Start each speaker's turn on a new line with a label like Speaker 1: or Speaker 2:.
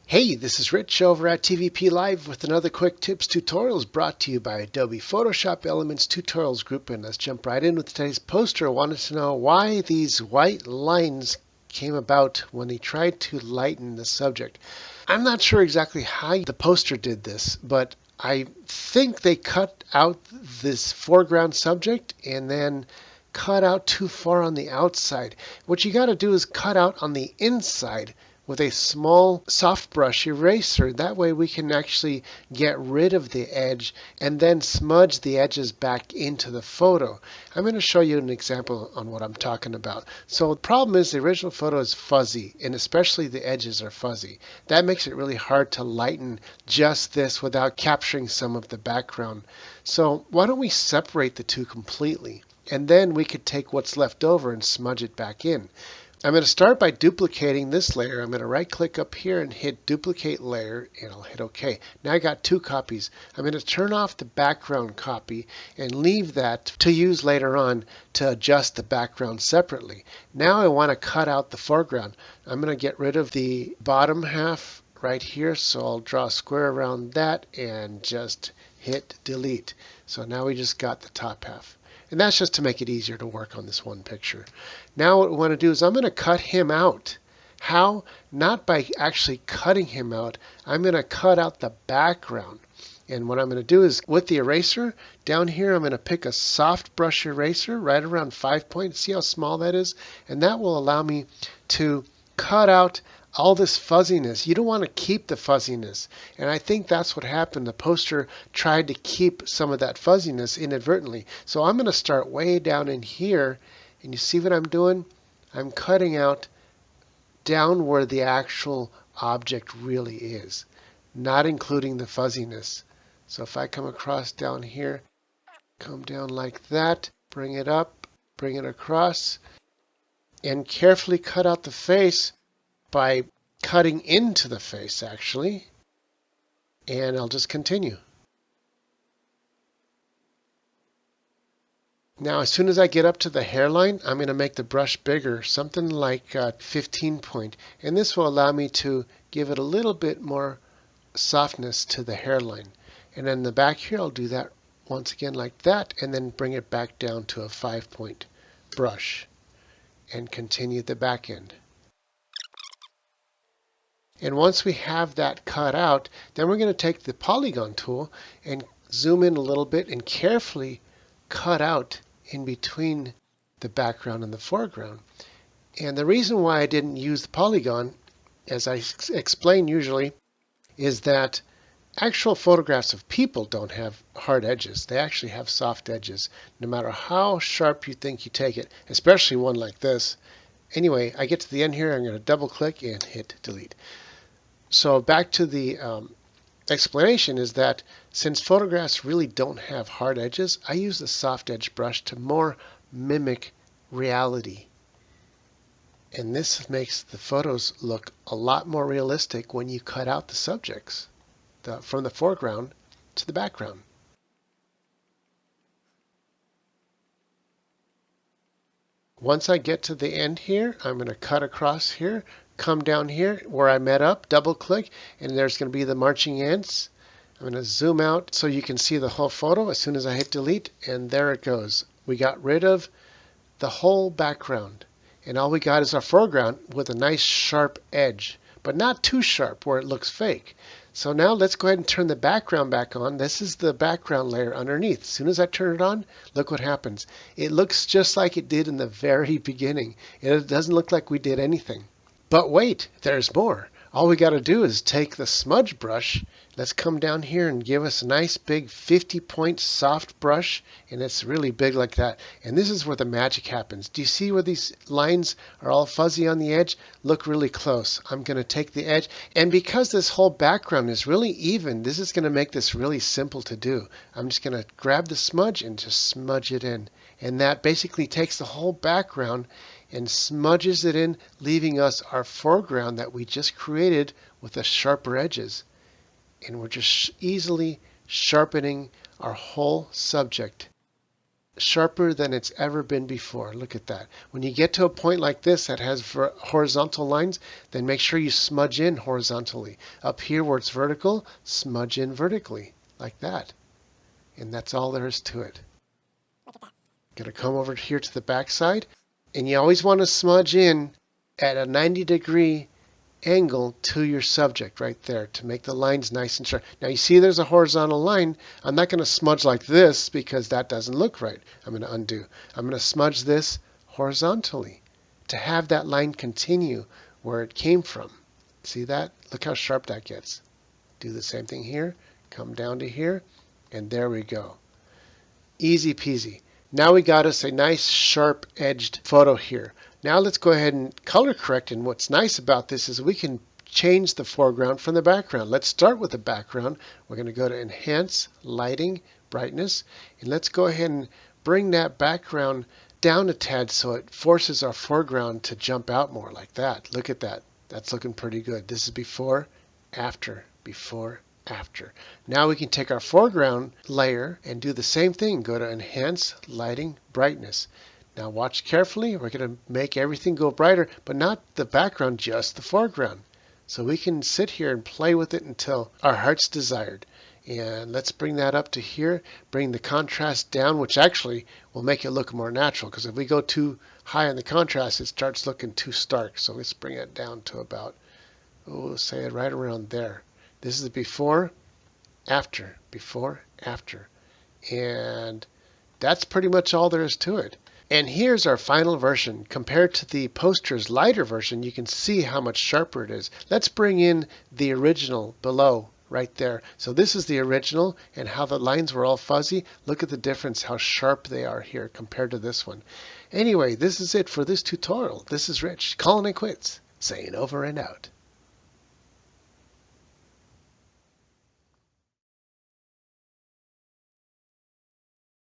Speaker 1: Hey, this is Rich over at TVP Live with another quick tips tutorials brought to you by Adobe Photoshop Elements Tutorials Group. And let's jump right in with today's poster. I wanted to know why these white lines came about when he tried to lighten the subject. I'm not sure exactly how the poster did this, but I think they cut out this foreground subject and then cut out too far on the outside. What you got to do is cut out on the inside with a small soft brush eraser. That way we can actually get rid of the edge and then smudge the edges back into the photo. I'm going to show you an example on what I'm talking about. So the problem is the original photo is fuzzy, and especially the edges are fuzzy. That makes it really hard to lighten just this without capturing some of the background. So why don't we separate the two completely? And then we could take what's left over and smudge it back in. I'm going to start by duplicating this layer. I'm going to right click up here and hit duplicate layer, and I'll hit OK. Now I got two copies. I'm going to turn off the background copy and leave that to use later on to adjust the background separately. Now I want to cut out the foreground. I'm going to get rid of the bottom half right here, so I'll draw a square around that and just hit delete. So now we just got the top half. And that's just to make it easier to work on this one picture. Now what we want to do is I'm going to cut him out. How? Not by actually cutting him out. I'm going to cut out the background. And what I'm going to do is with the eraser, down here I'm going to pick a soft brush eraser right around 5 points. See how small that is? And that will allow me to cut out all this fuzziness. You don't want to keep the fuzziness. And I think that's what happened. The poster tried to keep some of that fuzziness inadvertently. So I'm going to start way down in here. And you see what I'm doing? I'm cutting out down where the actual object really is, not including the fuzziness. So if I come across down here, come down like that, bring it up, bring it across, and carefully cut out the face by cutting into the face actually, and I'll just continue. Now as soon as I get up to the hairline, I'm going to make the brush bigger, something like 15 point, and this will allow me to give it a little bit more softness to the hairline. And then the back here I'll do that once again like that, and then bring it back down to a 5 point brush and continue the back end. And once we have that cut out, then we're going to take the polygon tool and zoom in a little bit and carefully cut out in between the background and the foreground. And the reason why I didn't use the polygon, as I explain usually, is that actual photographs of people don't have hard edges. They actually have soft edges, no matter how sharp you think you take it, especially one like this. Anyway, I get to the end here, I'm going to double click and hit delete. So back to the explanation is that since photographs really don't have hard edges, I use the soft edge brush to more mimic reality. And this makes the photos look a lot more realistic when you cut out the subjects from the foreground to the background. Once I get to the end here, I'm going to cut across here, come down here where I met up, double click, and there's going to be the marching ants. I'm going to zoom out so you can see the whole photo as soon as I hit delete, and there it goes. We got rid of the whole background, and all we got is our foreground with a nice sharp edge, but not too sharp where it looks fake. So now let's go ahead and turn the background back on. This is the background layer underneath. As soon as I turn it on, look what happens. It looks just like it did in the very beginning. It doesn't look like we did anything. But wait, there's more. All we got to do is take the smudge brush. Let's come down here and give us a nice big 50 point soft brush, and it's really big like that. And this is where the magic happens. Do you see where these lines are all fuzzy on the edge? Look really close. I'm going to take the edge, and because this whole background is really even, this is going to make this really simple to do. I'm just going to grab the smudge and just smudge it in, and that basically takes the whole background and smudges it in, leaving us our foreground that we just created with the sharper edges. And we're just easily sharpening our whole subject. sharper than it's ever been before. Look at that. When you get to a point like this that has horizontal lines, then make sure you smudge in horizontally. Up here where it's vertical, smudge in vertically, like that. And that's all there is to it. Going to come over here to the back side, and you always want to smudge in at a 90-degree angle to your subject right there to make the lines nice and sharp. Now you see there's a horizontal line. I'm not going to smudge like this because that doesn't look right. I'm going to undo. I'm going to smudge this horizontally to have that line continue where it came from. See that? Look how sharp that gets. Do the same thing here. Come down to here, and there we go. Easy peasy. Now we got us a nice sharp edged photo here. Now let's go ahead and color correct, and what's nice about this is we can change the foreground from the background. Let's start with the background. We're going to go to Enhance, Lighting, Brightness, and let's go ahead and bring that background down a tad so it forces our foreground to jump out more like that. Look at that. That's looking pretty good. This is before, after, before, after. Now we can take our foreground layer and do the same thing. Go to Enhance, Lighting, Brightness. Now watch carefully. We're going to make everything go brighter, but not the background, just the foreground. So we can sit here and play with it until our heart's desired. And let's bring that up to here. Bring the contrast down, which actually will make it look more natural, because if we go too high on the contrast, it starts looking too stark. So let's bring it down to about, say it right around there. This is the before, after, before, after. And that's pretty much all there is to it. And here's our final version. Compared to the poster's lighter version, you can see how much sharper it is. Let's bring in the original below right there. So this is the original, and how the lines were all fuzzy. Look at the difference, how sharp they are here compared to this one. Anyway, this is it for this tutorial. This is Rich, calling it quits, saying over and out.